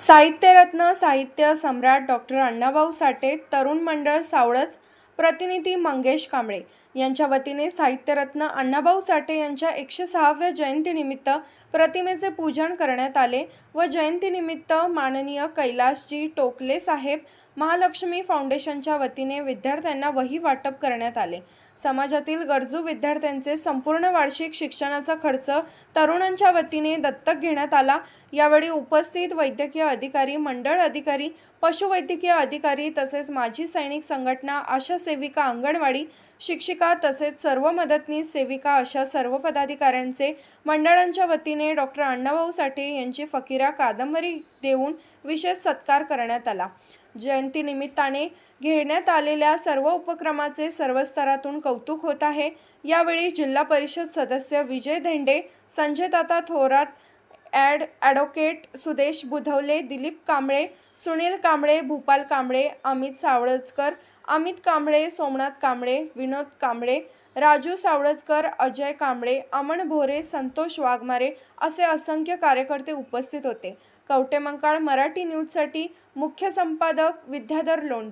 साहित्यरत्न साहित्य सम्राट डॉक्टर अण्णाभाऊ साठे तरुण मंडळ सावळज प्रतिनिधी मंगेश कांबळे यांच्या वतीने साहित्यरत्न अण्णाभाऊ साठे यांच्या 106व्या जयंतीनिमित्त प्रतिमेचे पूजन करण्यात आले व जयंतीनिमित्त माननीय कैलासजी टोकले साहेब महालक्ष्मी फाउंडेशनच्या वतीने विद्यार्थ्यांना वही वाटप करण्यात आले। समाजातील गरजू विद्यार्थ्यांचे संपूर्ण वार्षिक शिक्षणाचा खर्च तरुणांच्या वतीने दत्तक घेण्यात आला। यावेळी उपस्थित वैद्यकीय अधिकारी, मंडळ अधिकारी, पशुवैद्यकीय अधिकारी तसेच माजी सैनिक संघटना, आशा सेविका, अंगणवाडी शिक्षिका तसेच सर्व मदतनीस सेविका अशा सर्व पदाधिकाऱ्यांचे मंडळांच्या वतीने डॉक्टर अण्णाभाऊ साठे यांची फकीरा कादंबरी देऊन विशेष सत्कार करण्यात आला। जयंती निमित्ताने घेण्यात आलेल्या सर्व उपक्रमाचे सर्व स्तरातून कौतुक होत आहे। यावेळी जिल्हा परिषद सदस्य विजय धेंडे, संजय ताता थोरात, ॲडव्होकेट सुदेश बुधवले, दिलीप कांबळे, सुनील कांबळे, भूपाल कांबळे, अमित सावळजकर, अमित कांबळे, सोमनाथ कांबळे, विनोद कांबळे, राजू सावळजकर, अजय कांबळे, अमन भोरे, संतोष वाघमारे असे असंख्य कार्यकर्ते उपस्थित होते। कवठेमंकाळ मराठी न्यूजसाठी मुख्य संपादक विद्याधर लोंढे।